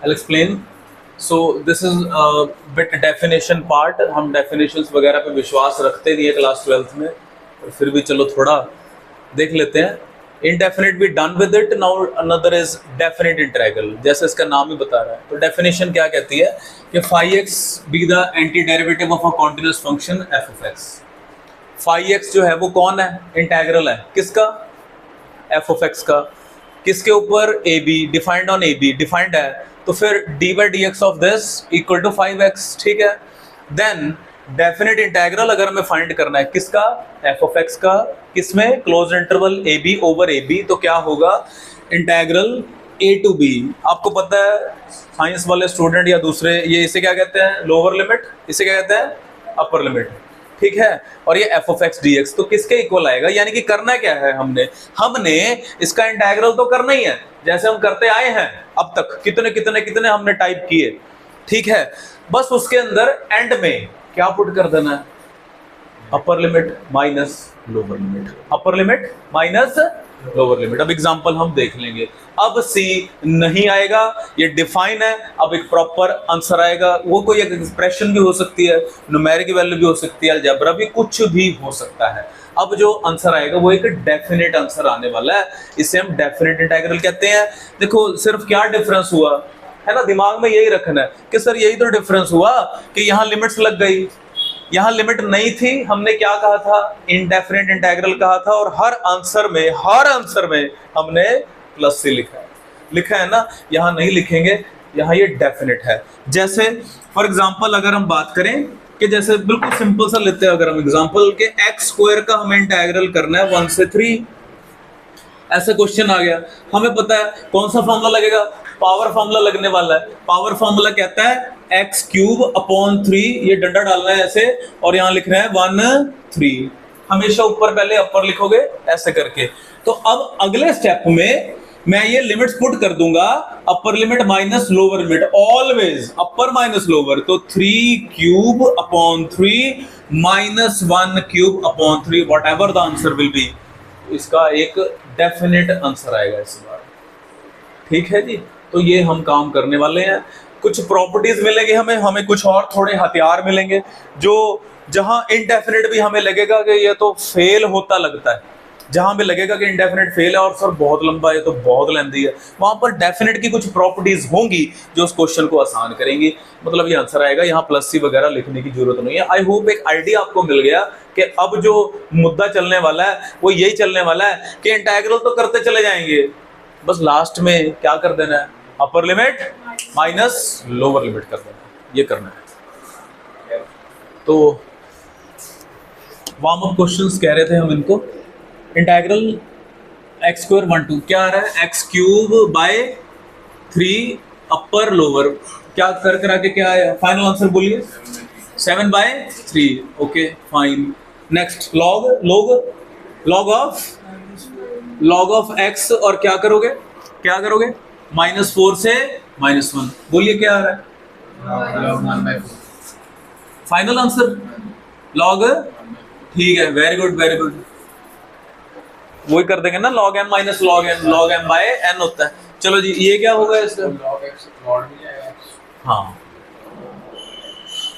I'll explain. So this is a bit definition part. हम definitions वगैरह पे विश्वास रखते नहीं है क्लास 12th में, और फिर भी चलो थोड़ा देख लेते हैं. Indefinite भी done with it. Now another is definite integral. जैसे इसका नाम ही बता रहा है. तो definition क्या कहती है कि phi x be the antiderivative of a continuous function f of x. phi x जो है वो कौन है? इंटेग्रल है. किसका? f of x का. किसके ऊपर? ab. Defined on ab. Defined है तो फिर d by d x of this equal to 5x. ठीक है. देन डेफिनेट इंटेग्रल अगर हमें फाइंड करना है किसका? f ऑफ x का. किसमें? Close interval ab over ab. तो क्या होगा? Integral a to b. आपको पता है साइंस वाले स्टूडेंट या दूसरे, ये इसे क्या कहते हैं? Lower limit. इसे क्या कहते हैं? Upper limit. ठीक है. और ये f ऑफ x dx तो किसके इक्वल आएगा? यानी कि करना क्या है हमने इसका इंटेग्रल तो करना ही है, जैसे हम करते आए हैं अब तक. कितने कितने कितने हमने टाइप किए. ठीक है. बस उसके अंदर एंड में क्या पुट कर देना है? Upper limit minus lower limit. Upper limit minus lower limit. अब एग्जांपल हम देख लेंगे. अब सी नहीं आएगा, ये डिफाइन है. अब एक प्रॉपर आंसर आएगा. वो कोई एक एक्सप्रेशन भी हो सकती है, न्यूमेरिक वैल्यू भी हो सकती है, अलजेब्रा भी, कुछ भी हो सकता है. अब जो आंसर आएगा वो एक डेफिनेट आंसर आने वाला है. इसे हम डेफिनेट इंटीग्रल कहते हैं. देखो सिर्फ क्या डिफरेंस हुआ है ना, दिमाग में यही रखना है कि सर यही तो डिफरेंस हुआ कि यहाँ लिमिट्स लग गई, यहाँ लिमिट नहीं थी. हमने क्या कहा था? इंडेफिनेट इंटीग्रल कहा था. और हर आंसर में हमने प्लस से लिखा है ना. यहाँ नहीं लिखेंगे, यहाँ ये डेफिनेट है. जैसे फॉर एग्जांपल अगर हम बात करें कि जैसे बिल्कुल सिंपल सा लेते हैं, अगर हम एग्जांपल के एक्स स्क्वायर का हमें इंटीग्रल करना है 1 से 3. ऐसा क्वेश्चन आ गया. हमें पता है कौन सा फॉर्मूला लगेगा? पावर फॉर्मूला लगने वाला है. पावर फॉर्मूला कहता है एक्स क्यूब अपॉन 3. ये डंडा डालना है ऐसे और यहाँ लिख रहे हैं 1 3. हमेशा ऊपर पहले अपर लिखोगे ऐसे करके. तो अब अगले स्टेप में मैं ये लिमिट्स पुट कर दूंगा. Upper limit minus lower limit, always अपर माइनस लोअर. तो 3 cube upon 3 minus 1 cube upon 3, what ever the answer will be. इसका एक डेफिनेट आंसर आएगा इस बार. ठीक है जी. तो ये हम काम करने वाले हैं. कुछ प्रॉपर्टीज मिलेंगे हमें कुछ और थोड़े हथियार मिलेंगे जो जहां इनडेफिनेट भी हमें लगेगा कि ये तो फेल होता लगता है, जहां हमें लगेगा कि इनडेफिनेट फेल है और सर बहुत लंबा है तो बहुत लेंथी है, वहां पर डेफिनेट की कुछ प्रॉपर्टीज होंगी जो उस क्वेश्चन को आसान करेंगी. मतलब ये आंसर आएगा. यहाँ प्लस सी वगैरह लिखने की जरूरत नहीं है. आई होप एक आइडिया आपको मिल गया कि अब जो मुद्दा चलने वाला है वो यही चलने वाला है कि इंटीग्रल तो करते चले जाएंगे, बस लास्ट में क्या कर देना है? Upper limit minus lower limit कर देना है. ये करना है. तो वार्म अप क्वेश्चंस कह रहे थे हम इनको. इंटीग्रल एक्स स्क्वायर 1 2 क्या आ रहा है? X cube by 3 upper lower. क्या कर करा के क्या आया? फाइनल आंसर बोलिए. 7 by 3. Okay fine. Next log of x. और क्या करोगे? -4 से -1. बोलिए क्या आ रहा है? Final answer log. ठीक है, वेरी गुड. वही कर देंगे ना, log m minus log m by n होता है. चलो जी, ये क्या होगा इसका? हाँ.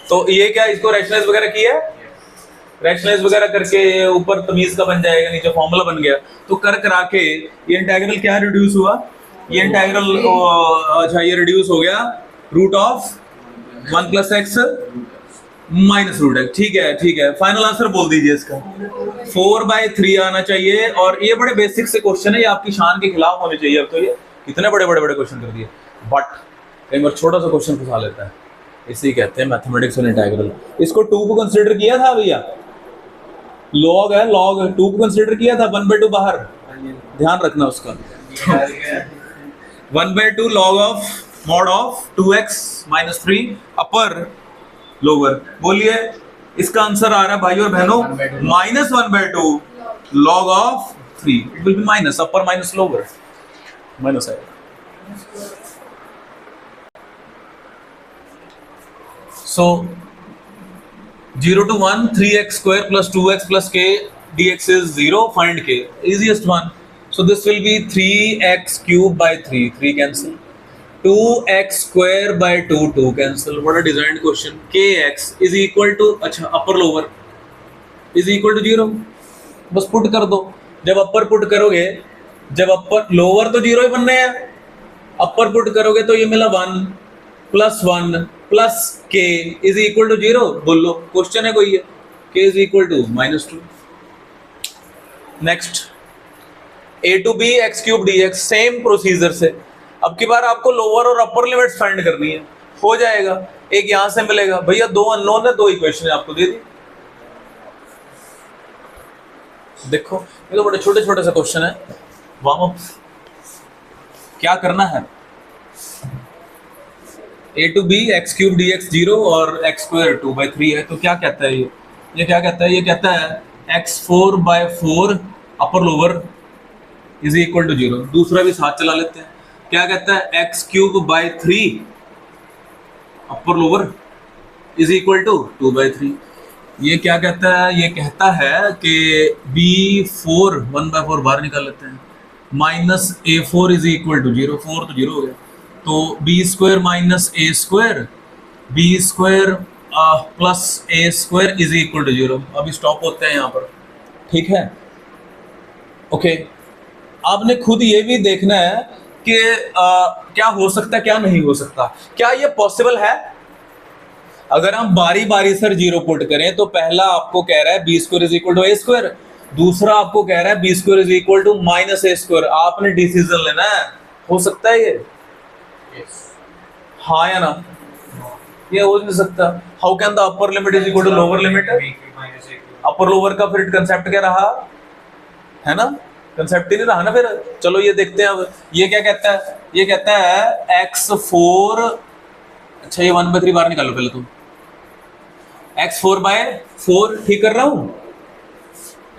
तो ये क्या, इसको रैशनलाइज वगैरह किया है? रैशनलाइज वगैरह करके ऊपर तमीज का बन जाएगा, नीचे फॉर्मूला बन गया. तो कर करा के ये इंटीग्रल क्या रिड्यूस हुआ? ये इंटीग्रल अच्छा ये रिड्यूस हो गया root of 1 + x minus root x. ठीक है. फाइनल आंसर बोल दीजिए इसका. 4/3 आना चाहिए. और ये बड़े बेसिक से क्वेश्चन है, ये आपकी शान के खिलाफ होने चाहिए. अब तो ये इतने बड़े क्वेश्चन कर दिए, बट कई बार छोटा सा क्वेश्चन फंसा लेता है. इसे ही कहते हैं मैथमेटिक्स और इंटीग्रल. इसको 2 को कंसीडर किया था भैया. लॉग है, लॉग 2 को कंसीडर किया था. 1/2 बाहर, ध्यान रखना उसका. 1/2 log of mod of 2x - 3 upper lower. बोलिए इसका आंसर आ रहा है भाई और बहनों -1/2 log of 3. It will be minus upper minus lower. Minus आएगा. सो 0 to 1 3x² + 2x + k dx is 0. Find k. Easiest one. So this will be 3x³ by 3. 3 cancel. 2x² by 2 cancel, बड़ा design question. kx is equal to, अच्छा upper lower is equal to 0, बस put कर दो। जब अपर put करोगे, जब upper lower तो 0 ही बनने हैं, अपर पुट करोगे तो ये मिला 1 plus k is equal to 0। बोलो क्वेश्चन है कोई है, k is equal to -2। Next a to b x³ dx, same procedure से अब की बार आपको लोअर और अपर लिमिट्स फाइंड करनी है। हो जाएगा, एक यहां से मिलेगा भैया, 2 अननोन है, 2 इक्वेशन आपको दे दी। देखो ये तो बड़े छोटे छोटे से क्वेश्चन है। वार्म अप क्या करना है, a to b x³ dx 0 और x² 2/3 है, तो क्या कहता है ये क्या कहता है, ये कहता है x4/4 upper lower is equal to 0। दूसरा भी साथ चला लेते हैं, क्या कहता है x³ upper lower is equal to 2/3। ये क्या कहता है, ये कहता है कि b4 1/4 बाहर निकाल लेते हैं, -a4 इज इक्वल टू 0, 4 तो 0 हो गया, तो b² -a² b² plus a² is equal to 0। अभी स्टॉप होते हैं यहाँ पर, ठीक है। ओके, आपने खुद ये भी देखना है कि क्या हो सकता है क्या नहीं हो सकता, क्या ये पॉसिबल है। अगर हम बारी बारी सर 0 पुट करें तो पहला आपको कह रहा है b² is equal to a², दूसरा आपको कह रहा है b² is equal to -a²। आपने डिसीजन लेना है, हो सकता है ये हाँ या ना, ये हो नहीं सकता। How can the upper limit is equal to lower limit, upper lower का फिर कंसेप्ट क्या रहा है ना, कंसेप्ट ही नहीं रहा ना फिर। चलो ये देखते हैं अब, ये क्या कहता है, ये कहता है x4, अच्छा ये 1/3 बाहर निकालो पहले तुम, x4/4 ठीक कर रहा हूं,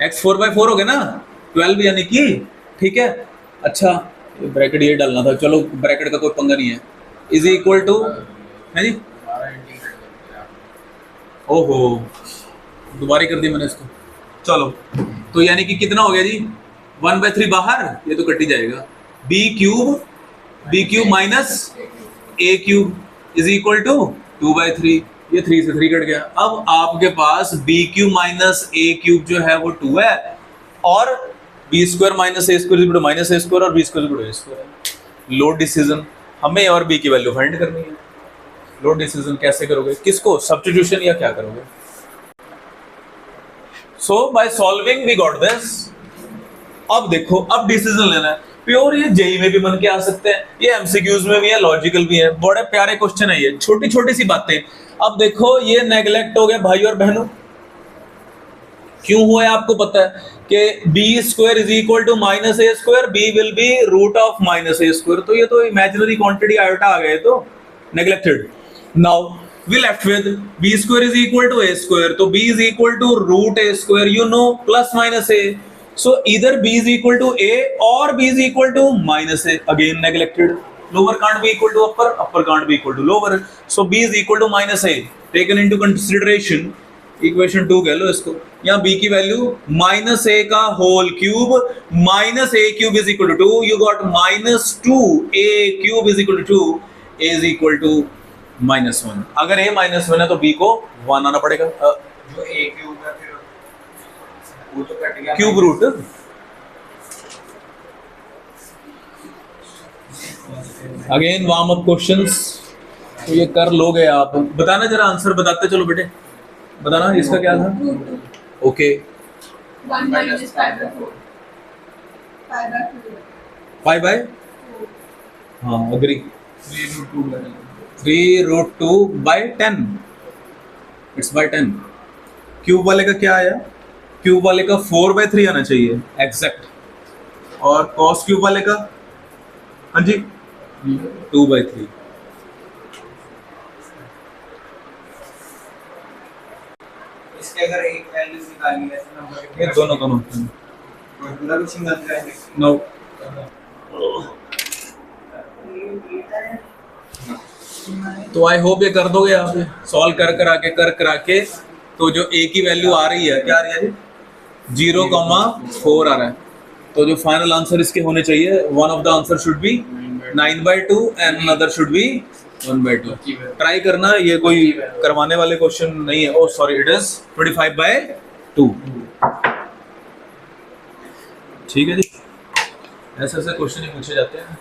x4/4 हो गया ना, 12 यानी कि, ठीक है। अच्छा ब्रैकेट ये डालना था, चलो ब्रैकेट का कोई पंगा नहीं है, इज इक्वल टू है जी, ओहो दोबारा कर दी मैंने इसको, चलो तो यानी कि कितना हो गया जी, 1/3 बाहर, ये तो कट ही जाएगा, b³ minus a³ is equal to 2/3, ये 3 से 3 कट गया। अब आपके पास b³ माइनस a³ जो है वो 2 है, और b² माइनस a² और b² a²। लोड डिसीजन, हमें और b की वैल्यू फाइंड करनी है। लोड डिसीजन कैसे करोगे, किसको सब्स्टिट्यूशन या क्या करोगे। So by solving we got this. अब देखो, अब डिसीजन लेना है प्योर, ये जेई में भी बन के आ सकते हैं, ये एमसीक्यूज में भी है, लॉजिकल भी है, बड़े प्यारे क्वेश्चन है ये, छोटी छोटी सी बातें। अब देखो ये नेग्लेक्ट हो गया भाई और बहनों, क्यों हुआ है आपको पता है कि b² is equal to -a², b will be root of -a², तो ये तो इमेजिनरी क्वांटिटी आयोटा आ गए, तो neglected. Now we left with b² is equal to a², तो b is equal to root a², you know, plus minus a, so either b is equal to a or b is equal to minus a, again neglected, lower can't be equal to upper, upper can't be equal to lower, so b is equal to minus a taken into consideration, equation 2 कह लो इसको। यहाँ b की value -a का whole cube -a³ is equal to 2, you got -2a³ is equal to 2, a is equal to -1। अगर a -1 है तो b को 1 आना पड़ेगा, जो a³ है फिर वो तो कट गया, cube root. Again warm up questions, तो ये कर लोगे आप, बताना जरा आंसर बताते चलो बेटे, बताना इसका क्या था। ओके 5/4 हाँ अग्री, 3√2/10 इट्स बाय 10। क्यूब वाले का क्या आया, क्यूब वाले का 4/3 आना चाहिए एग्जैक्ट, और कॉस क्यूब वाले का हाँ जी 2/3। इसके अगर एक वैल्यू निकालनी है तो नंबर ये दोनों पूरा कुछ मत करेंगे। नो तो आई होप ये कर दोगे आप, सॉल्व कर करा के तो जो a की वैल्यू आ रही है क्या आ रही है जी 0,4 आ रहा है, तो जो फाइनल आंसर इसके होने चाहिए, one of the answer should be 9/2 and another should be 1/2। Try करना, ये कोई करवाने वाले क्वेश्चन नहीं है। ओ सॉरी, इट इज 25/2। ठीक है जी, ऐसे ऐसे क्वेश्चन ही पूछे जाते हैं।